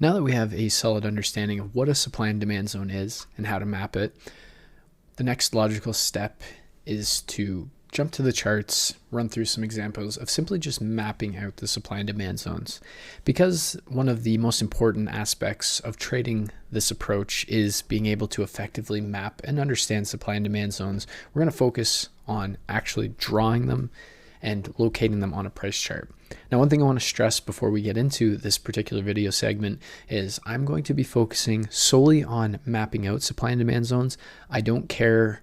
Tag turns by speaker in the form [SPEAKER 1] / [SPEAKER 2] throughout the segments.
[SPEAKER 1] Now that we have a solid understanding of what a supply and demand zone is and how to map it, the next logical step is to jump to the charts, run through some examples of simply just mapping out the supply and demand zones. Because one of the most important aspects of trading this approach is being able to effectively map and understand supply and demand zones, we're going to focus on actually drawing them and locating them on a price chart. Now, one thing I want to stress before we get into this particular video segment is I'm going to be focusing solely on mapping out supply and demand zones. I don't care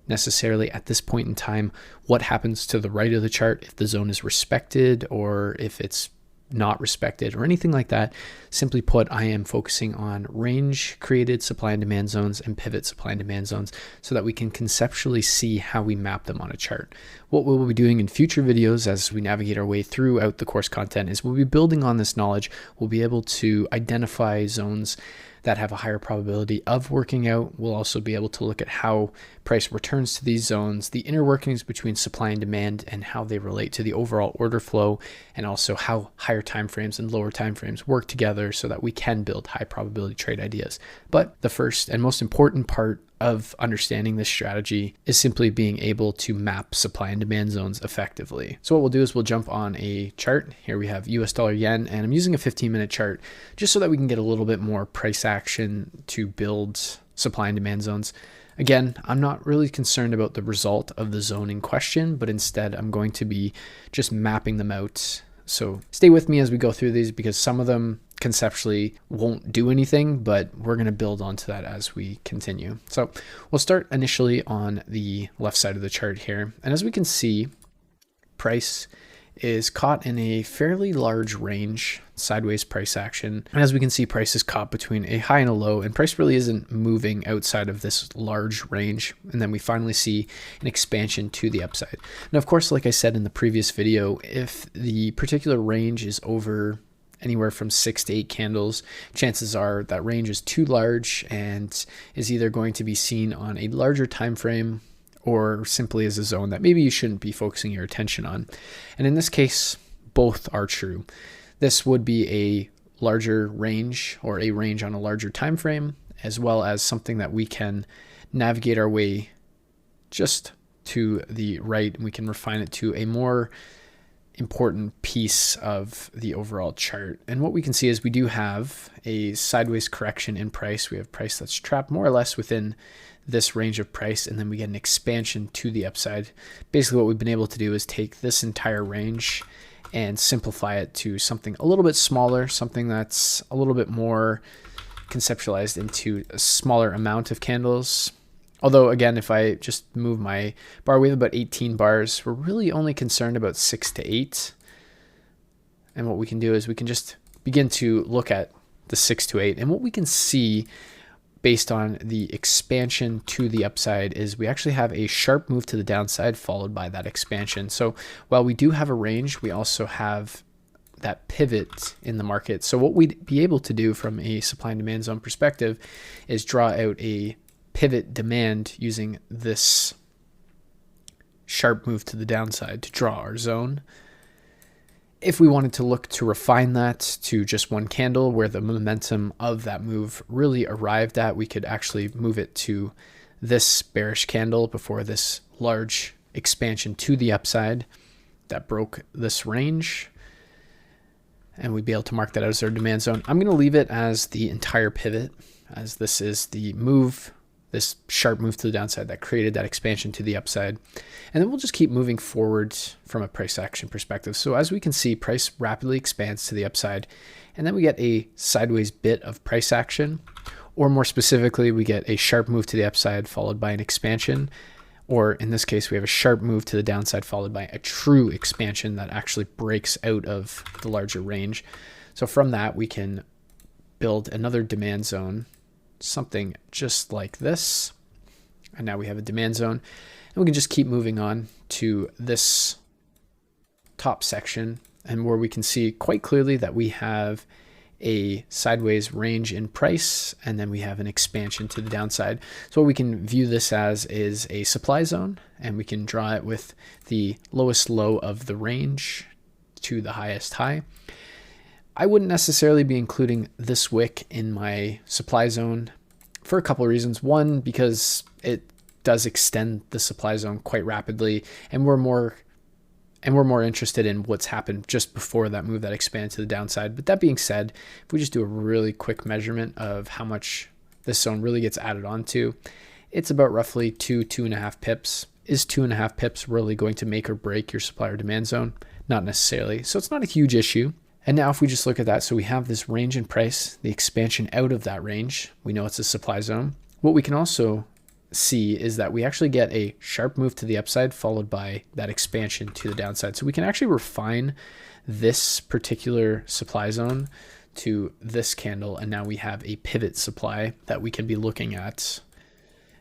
[SPEAKER 1] necessarily at this point in time what happens to the right of the chart, if the zone is respected or if it's not respected or anything like that. Simply put, I am focusing on range created supply and demand zones and pivot supply and demand zones so that we can conceptually see how we map them on a chart. What we'll be doing in future videos as we navigate our way throughout the course content is we'll be building on this knowledge. We'll be able to identify zones that have a higher probability of working out. We'll also be able to look at how price returns to these zones, the inner workings between supply and demand, and how they relate to the overall order flow, and also how higher timeframes and lower timeframes work together so that we can build high probability trade ideas. But the first and most important part of understanding this strategy is simply being able to map supply and demand zones effectively. So what we'll do is we'll jump on a chart. Here we have US dollar yen, and I'm using a 15-minute chart just so that we can get a little bit more price action to build supply and demand zones. Again, I'm not really concerned about the result of the zone in question, but instead I'm going to be just mapping them out. So stay with me as we go through these because some of them conceptually won't do anything, but we're going to build onto that as we continue. So we'll start initially on the left side of the chart here. And as we can see, price is caught in a fairly large range, sideways price action. And as we can see, price is caught between a high and a low, and price really isn't moving outside of this large range. And then we finally see an expansion to the upside. Now, of course, like I said in the previous video, if the particular range is over anywhere from 6 to 8 candles, chances are that range is too large and is either going to be seen on a larger time frame or simply as a zone that maybe you shouldn't be focusing your attention on. And in this case, both are true. This would be a larger range or a range on a larger time frame, as well as something that we can navigate our way just to the right, and we can refine it to a more important piece of the overall chart. And what we can see is we do have a sideways correction in price. We have price that's trapped more or less within this range of price, and then we get an expansion to the upside. Basically what we've been able to do is take this entire range and simplify it to something a little bit smaller, something that's a little bit more conceptualized into a smaller amount of candles. Although, again, if I just move my bar, we have about 18 bars. We're really only concerned about 6 to 8. And what we can do is we can just begin to look at the 6 to 8. And what we can see based on the expansion to the upside is we actually have a sharp move to the downside followed by that expansion. So while we do have a range, we also have that pivot in the market. So what we'd be able to do from a supply and demand zone perspective is draw out a pivot demand using this sharp move to the downside to draw our zone. If we wanted to look to refine that to just one candle where the momentum of that move really arrived at, we could actually move it to this bearish candle before this large expansion to the upside that broke this range. And we'd be able to mark that as our demand zone. I'm going to leave it as the entire pivot, as this is the move, this sharp move to the downside that created that expansion to the upside. And then we'll just keep moving forward from a price action perspective. So as we can see, price rapidly expands to the upside, and then we get a sideways bit of price action, or more specifically, we get a sharp move to the upside followed by an expansion, or in this case, we have a sharp move to the downside followed by a true expansion that actually breaks out of the larger range. So from that, we can build another demand zone, something just like this. And now we have a demand zone, and we can just keep moving on to this top section, and where we can see quite clearly that we have a sideways range in price, and then we have an expansion to the downside. So what we can view this as is a supply zone, and we can draw it with the lowest low of the range to the highest high. I wouldn't necessarily be including this wick in my supply zone for a couple of reasons. One, because it does extend the supply zone quite rapidly, and we're more interested in what's happened just before that move that expanded to the downside. But that being said, if we just do a really quick measurement of how much this zone really gets added onto, it's about roughly 2.5 pips. Is 2.5 pips really going to make or break your supply or demand zone? Not necessarily. So it's not a huge issue. And now if we just look at that, so we have this range in price, the expansion out of that range, we know it's a supply zone. What we can also see is that we actually get a sharp move to the upside followed by that expansion to the downside. So we can actually refine this particular supply zone to this candle, and now we have a pivot supply that we can be looking at.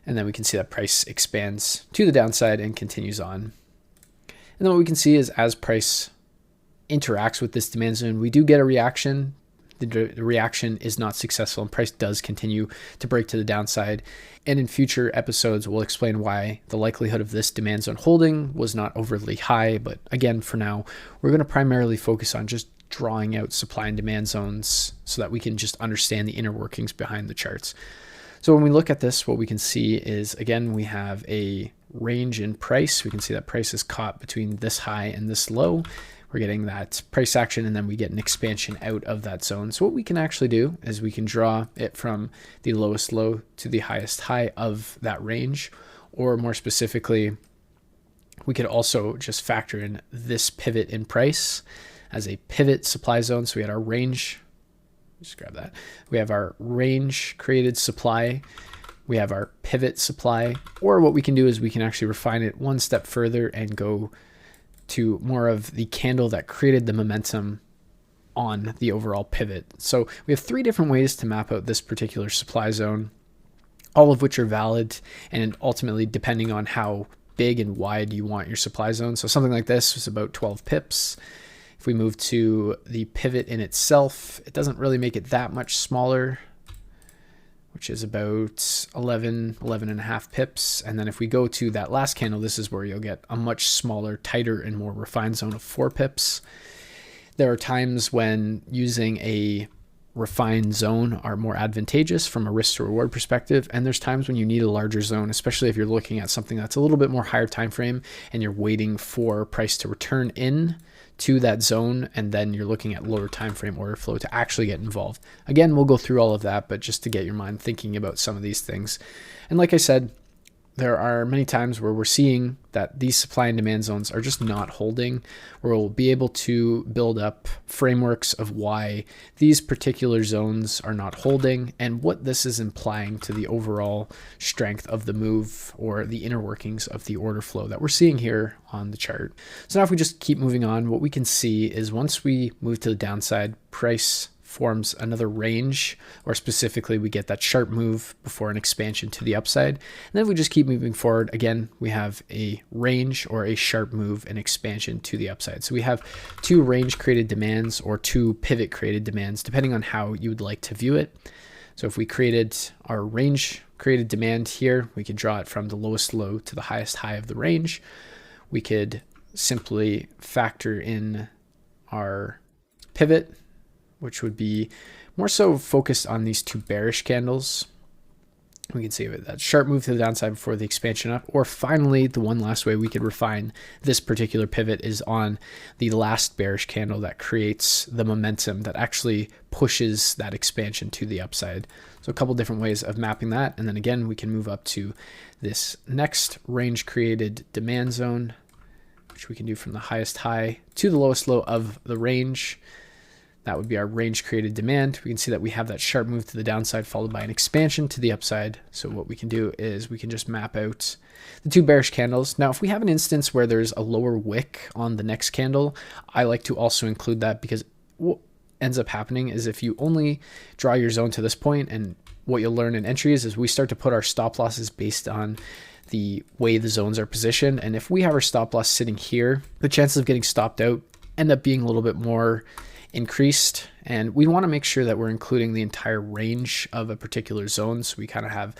[SPEAKER 1] And then we can see that price expands to the downside and continues on. And then what we can see is as price interacts with this demand zone, we do get a reaction. The reaction is not successful and price does continue to break to the downside. And in future episodes, we'll explain why the likelihood of this demand zone holding was not overly high. But again, for now, we're going to primarily focus on just drawing out supply and demand zones so that we can just understand the inner workings behind the charts. So when we look at this, what we can see is, again, we have a range in price. We can see that price is caught between this high and this low. We're getting that price action, and then we get an expansion out of that zone. So what we can actually do is we can draw it from the lowest low to the highest high of that range, or more specifically, we could also just factor in this pivot in price as a pivot supply zone. So we had our range, just grab that. We have our range created supply. We have our pivot supply, or what we can do is we can actually refine it one step further and go to more of the candle that created the momentum on the overall pivot. So we have 3 different ways to map out this particular supply zone, all of which are valid, and ultimately depending on how big and wide you want your supply zone. So something like this was about 12 pips. If we move to the pivot in itself, it doesn't really make it that much smaller, which is about 11.5 pips. And then if we go to that last candle, this is where you'll get a much smaller, tighter, and more refined zone of 4 pips. There are times when using a refined zone are more advantageous from a risk to reward perspective, and there's times when you need a larger zone, especially if you're looking at something that's a little bit more higher time frame and you're waiting for price to return in to that zone, and then you're looking at lower time frame order flow to actually get involved. Again, we'll go through all of that, but just to get your mind thinking about some of these things. And like I said, there are many times where we're seeing that these supply and demand zones are just not holding, where we'll be able to build up frameworks of why these particular zones are not holding and what this is implying to the overall strength of the move or the inner workings of the order flow that we're seeing here on the chart. So now if we just keep moving on, what we can see is once we move to the downside, price forms another range, or specifically we get that sharp move before an expansion to the upside. And then we just keep moving forward. Again, we have a range or a sharp move and expansion to the upside. So we have 2 range created demands or 2 pivot created demands, depending on how you would like to view it. So if we created our range created demand here, we could draw it from the lowest low to the highest high of the range. We could simply factor in our pivot, which would be more so focused on these 2 bearish candles. We can see that sharp move to the downside before the expansion up. Or finally, the one last way we could refine this particular pivot is on the last bearish candle that creates the momentum that actually pushes that expansion to the upside. So a couple different ways of mapping that. And then again, we can move up to this next range created demand zone, which we can do from the highest high to the lowest low of the range. That would be our range created demand. We can see that we have that sharp move to the downside followed by an expansion to the upside. So what we can do is we can just map out the 2 bearish candles. Now, if we have an instance where there's a lower wick on the next candle, I like to also include that, because what ends up happening is if you only draw your zone to this point, and what you'll learn in entries is we start to put our stop losses based on the way the zones are positioned. And if we have our stop loss sitting here, the chances of getting stopped out end up being a little bit more increased, and we want to make sure that we're including the entire range of a particular zone, so we kind of have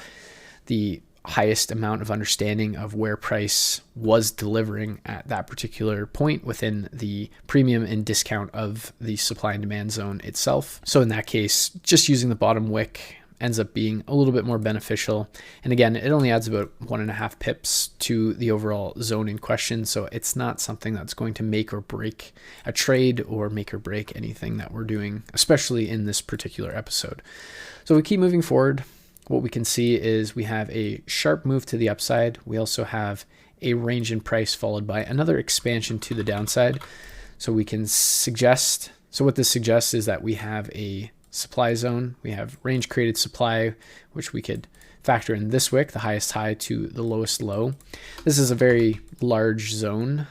[SPEAKER 1] the highest amount of understanding of where price was delivering at that particular point within the premium and discount of the supply and demand zone itself. So in that case, just using the bottom wick ends up being a little bit more beneficial. And again, it only adds about 1.5 pips to the overall zone in question. So it's not something that's going to make or break a trade or make or break anything that we're doing, especially in this particular episode. So we keep moving forward. What we can see is we have a sharp move to the upside. We also have a range in price followed by another expansion to the downside. So we can suggest, so what this suggests is that we have a supply zone. We have range created supply, which we could factor in this wick, the highest high to the lowest low. This is a very large zone.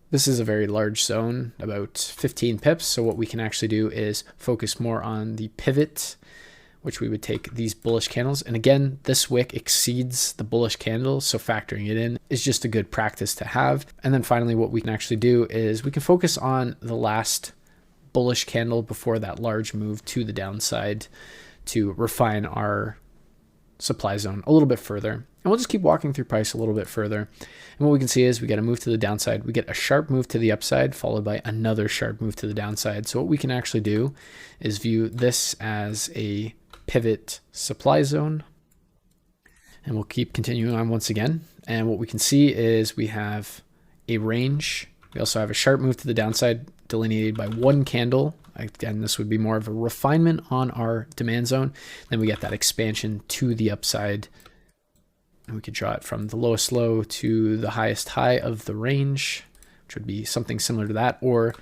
[SPEAKER 1] This is a very large zone, about 15 pips. So what we can actually do is focus more on the pivot, which we would take these bullish candles. And again, this wick exceeds the bullish candle, so factoring it in is just a good practice to have. And then finally, what we can actually do is we can focus on the last bullish candle before that large move to the downside to refine our supply zone a little bit further. And we'll just keep walking through price a little bit further. And what we can see is we get a move to the downside. We get a sharp move to the upside followed by another sharp move to the downside. So what we can actually do is view this as a pivot supply zone. And we'll keep continuing on once again. And what we can see is we have a range. We also have a sharp move to the downside delineated by one candle. Again, this would be more of a refinement on our demand zone. Then we get that expansion to the upside. And we could draw it from the lowest low to the highest high of the range, which would be something similar to that. Or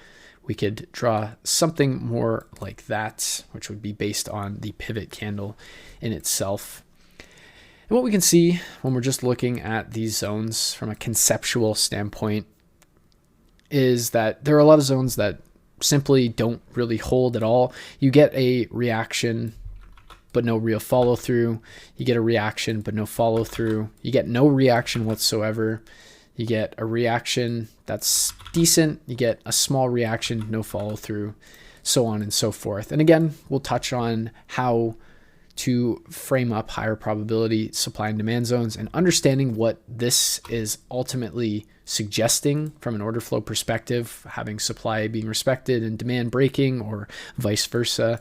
[SPEAKER 1] we could draw something more like that, which would be based on the pivot candle in itself. And what we can see when we're just looking at these zones from a conceptual standpoint is that there are a lot of zones that simply don't really hold at all. You get a reaction, but no real follow through. You get a reaction, but no follow through. You get no reaction whatsoever. You get a reaction that's decent. You get a small reaction, no follow through, so on and so forth. And again, we'll touch on how to frame up higher probability supply and demand zones and understanding what this is ultimately suggesting from an order flow perspective, having supply being respected and demand breaking or vice versa.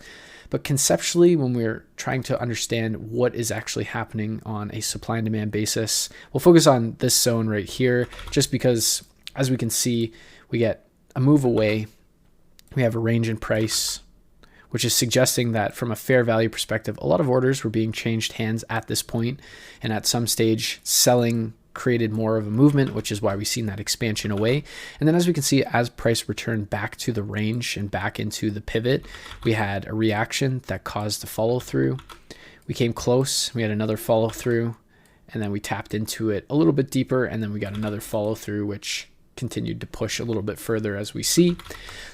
[SPEAKER 1] But conceptually, when we're trying to understand what is actually happening on a supply and demand basis, we'll focus on this zone right here, just because as we can see, we get a move away. We have a range in price, which is suggesting that from a fair value perspective, a lot of orders were being changed hands at this point, and at some stage selling created more of a movement, which is why we've seen that expansion away. And then as we can see, as price returned back to the range and back into the pivot, we had a reaction that caused a follow through. We came close, we had another follow through, and then we tapped into it a little bit deeper, and then we got another follow through, which continued to push a little bit further as we see.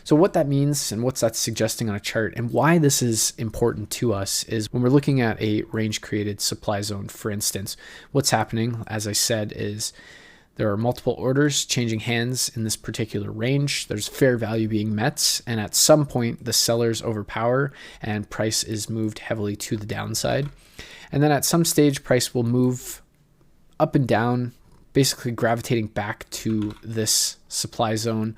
[SPEAKER 1] So what that means and what's that suggesting on a chart and why this is important to us is when we're looking at a range created supply zone, for instance, what's happening, as I said, is there are multiple orders changing hands in this particular range. There's fair value being met, and at some point the sellers overpower and price is moved heavily to the downside. And then at some stage price will move up and down, basically gravitating back to this supply zone,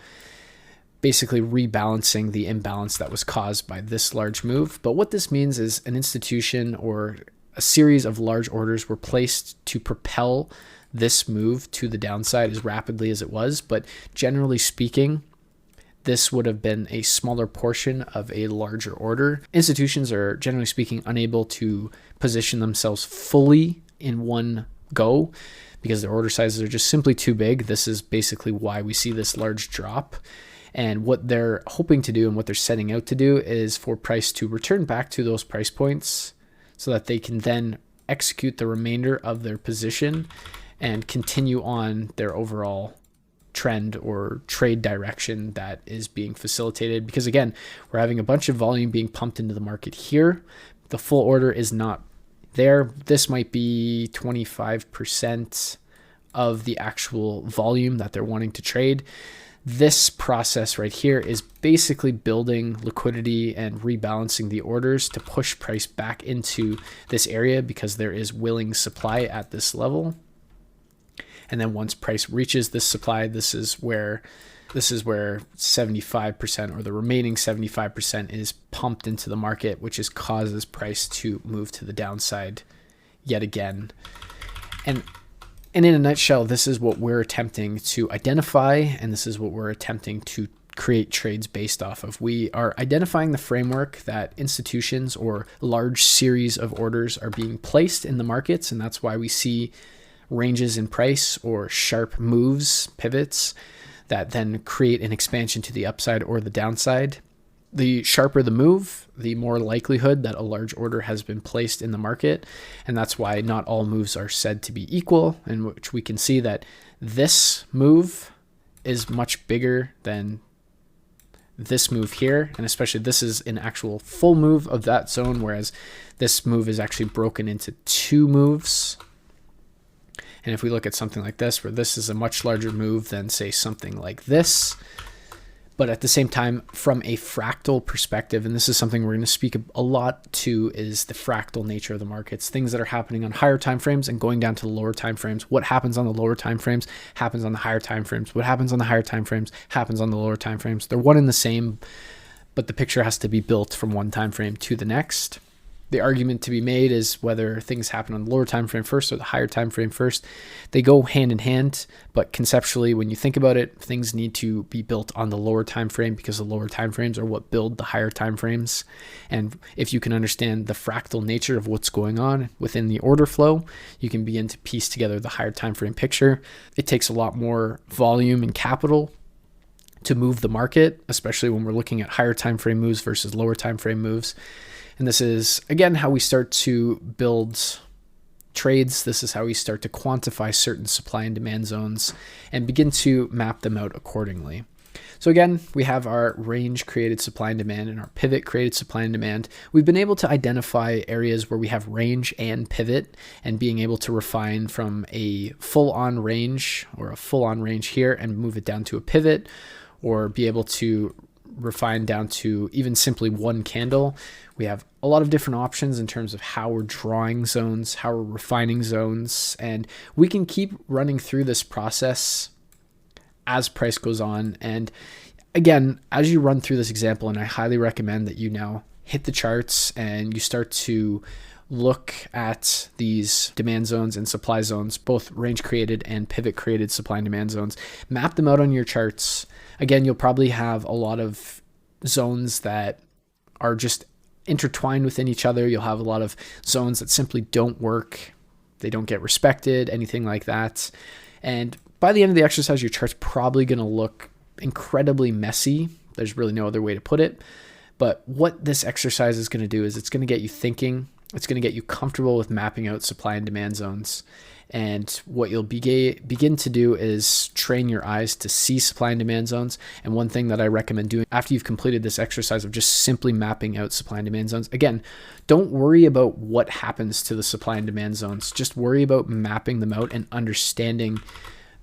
[SPEAKER 1] basically rebalancing the imbalance that was caused by this large move. But what this means is an institution or a series of large orders were placed to propel this move to the downside as rapidly as it was. But generally speaking, this would have been a smaller portion of a larger order. Institutions are generally speaking unable to position themselves fully in one go because their order sizes are just simply too big. This is basically why we see this large drop. And what they're hoping to do and what they're setting out to do is for price to return back to those price points so that they can then execute the remainder of their position and continue on their overall trend or trade direction that is being facilitated. Because again, we're having a bunch of volume being pumped into the market here. The full order is not there. This might be 25% of the actual volume that they're wanting to trade. This process right here is basically building liquidity and rebalancing the orders to push price back into this area because there is willing supply at this level. And then once price reaches this supply, this is where 75% or the remaining 75% is pumped into the market, which causes price to move to the downside yet again. And in a nutshell, this is what we're attempting to identify, and this is what we're attempting to create trades based off of. We are identifying the framework that institutions or large series of orders are being placed in the markets, and that's why we see ranges in price or sharp moves, pivots, that then create an expansion to the upside or the downside. The sharper the move, the more likelihood that a large order has been placed in the market. And that's why not all moves are said to be equal, in which we can see that this move is much bigger than this move here. And especially this is an actual full move of that zone, whereas this move is actually broken into two moves. And if we look at something like this, where this is a much larger move than, say, something like this, but at the same time, from a fractal perspective, and this is something we're going to speak a lot to, is the fractal nature of the markets, things that are happening on higher time frames and going down to the lower time frames. What happens on the lower time frames happens on the higher time frames. What happens on the higher time frames happens on the lower time frames. They're one and the same, but the picture has to be built from one time frame to the next. The argument to be made is whether things happen on the lower time frame first or the higher time frame first. They go hand in hand, but conceptually, when you think about it, things need to be built on the lower time frame because the lower time frames are what build the higher time frames. And if you can understand the fractal nature of what's going on within the order flow, you can begin to piece together the higher time frame picture. It takes a lot more volume and capital to move the market, especially when we're looking at higher time frame moves versus lower time frame moves. And this is, again, how we start to build trades. This is how we start to quantify certain supply and demand zones and begin to map them out accordingly. So again, we have our range created supply and demand and our pivot created supply and demand. We've been able to identify areas where we have range and pivot, and being able to refine from a full-on range or a full-on range here and move it down to a pivot, or be able to refine down to even simply one candle. We have a lot of different options in terms of how we're drawing zones, how we're refining zones, and we can keep running through this process as price goes on. And again, as you run through this example, and I highly recommend that you now hit the charts and you start to look at these demand zones and supply zones, both range created and pivot created supply and demand zones, map them out on your charts. Again, you'll probably have a lot of zones that are just intertwined within each other. You'll have a lot of zones that simply don't work. They don't get respected, anything like that. And by the end of the exercise, your chart's probably going to look incredibly messy. There's really no other way to put it. But what this exercise is going to do is it's going to get you thinking. It's going to get you comfortable with mapping out supply and demand zones. And what you'll begin to do is train your eyes to see supply and demand zones. And one thing that I recommend doing after you've completed this exercise of just simply mapping out supply and demand zones, again, don't worry about what happens to the supply and demand zones. Just worry about mapping them out and understanding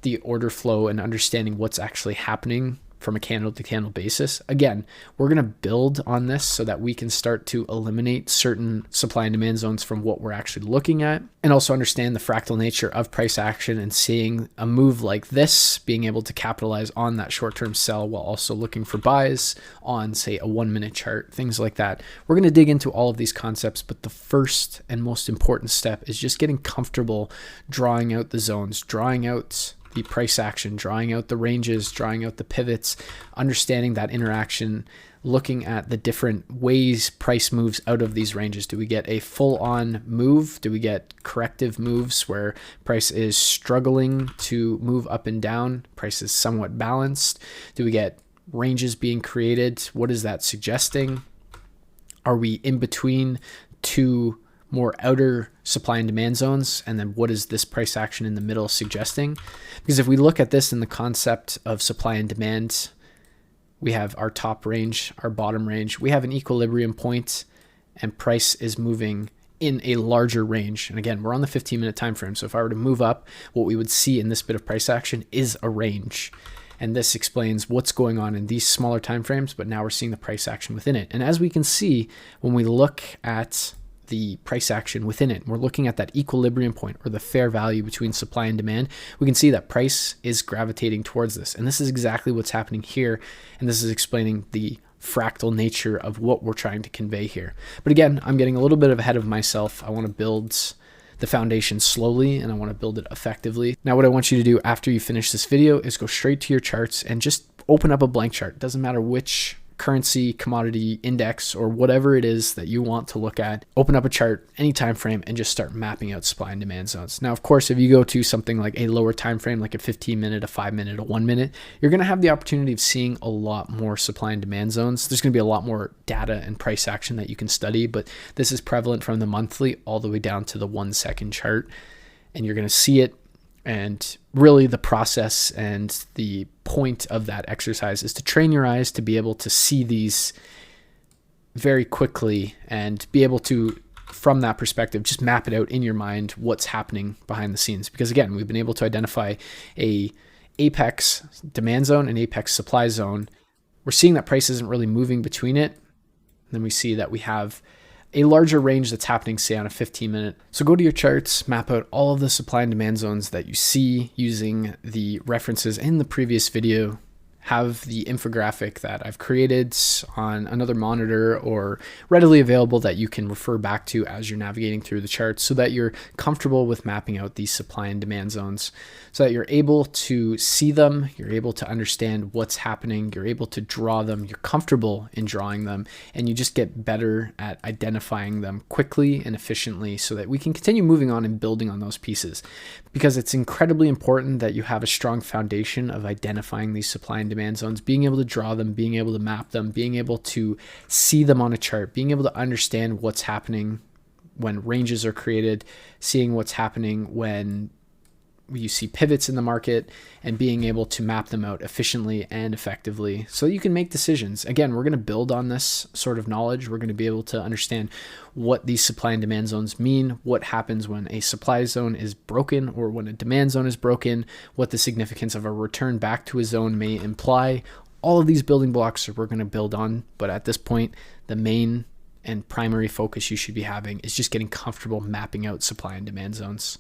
[SPEAKER 1] the order flow and understanding what's actually happening from a candle to candle basis. Again, we're going to build on this so that we can start to eliminate certain supply and demand zones from what we're actually looking at, and also understand the fractal nature of price action and seeing a move like this, being able to capitalize on that short-term sell while also looking for buys on, say, a 1 minute chart, things like that. We're going to dig into all of these concepts, but the first and most important step is just getting comfortable drawing out the zones, drawing out the price action, drawing out the ranges, drawing out the pivots, understanding that interaction, looking at the different ways price moves out of these ranges. Do we get a full-on move? Do we get corrective moves where price is struggling to move up and down? Price is somewhat balanced. Do we get ranges being created? What is that suggesting? Are we in between two more outer supply and demand zones? And then what is this price action in the middle suggesting? Because if we look at this in the concept of supply and demand, we have our top range, our bottom range. We have an equilibrium point, and price is moving in a larger range. And again, we're on the 15-minute time frame. So if I were to move up, what we would see in this bit of price action is a range. And this explains what's going on in these smaller time frames, but now we're seeing the price action within it. And as we can see, when we look at the price action within it, we're looking at that equilibrium point, or the fair value between supply and demand. We can see that price is gravitating towards this. And this is exactly what's happening here. And this is explaining the fractal nature of what we're trying to convey here. But again, I'm getting a little bit ahead of myself. I want to build the foundation slowly, and I want to build it effectively. Now, what I want you to do after you finish this video is go straight to your charts and just open up a blank chart. It doesn't matter which currency, commodity, index, or whatever it is that you want to look at. Open up a chart, any time frame, and just start mapping out supply and demand zones. Now, of course, if you go to something like a lower time frame, like a 15-minute, a 5-minute, a 1-minute, you're going to have the opportunity of seeing a lot more supply and demand zones. There's going to be a lot more data and price action that you can study, but this is prevalent from the monthly all the way down to the 1-second chart, and you're going to see it. And really the process and the point of that exercise is to train your eyes to be able to see these very quickly and be able to, from that perspective, just map it out in your mind what's happening behind the scenes. Because again, we've been able to identify a apex demand zone and apex supply zone. We're seeing that price isn't really moving between it. And then we see that we have a larger range that's happening, say, on a 15-minute. So go to your charts, map out all of the supply and demand zones that you see using the references in the previous video. Have the infographic that I've created on another monitor or readily available that you can refer back to as you're navigating through the charts, so that you're comfortable with mapping out these supply and demand zones, so that you're able to see them, you're able to understand what's happening, you're able to draw them, you're comfortable in drawing them, and you just get better at identifying them quickly and efficiently, so that we can continue moving on and building on those pieces. Because it's incredibly important that you have a strong foundation of identifying these supply and demand zones, being able to draw them, being able to map them, being able to see them on a chart, being able to understand what's happening when ranges are created, seeing what's happening when you see pivots in the market, and being able to map them out efficiently and effectively so that you can make decisions. Again, we're going to build on this sort of knowledge. We're going to be able to understand what these supply and demand zones mean, what happens when a supply zone is broken or when a demand zone is broken, what the significance of a return back to a zone may imply. All of these building blocks we're going to build on, but at this point, the main and primary focus you should be having is just getting comfortable mapping out supply and demand zones.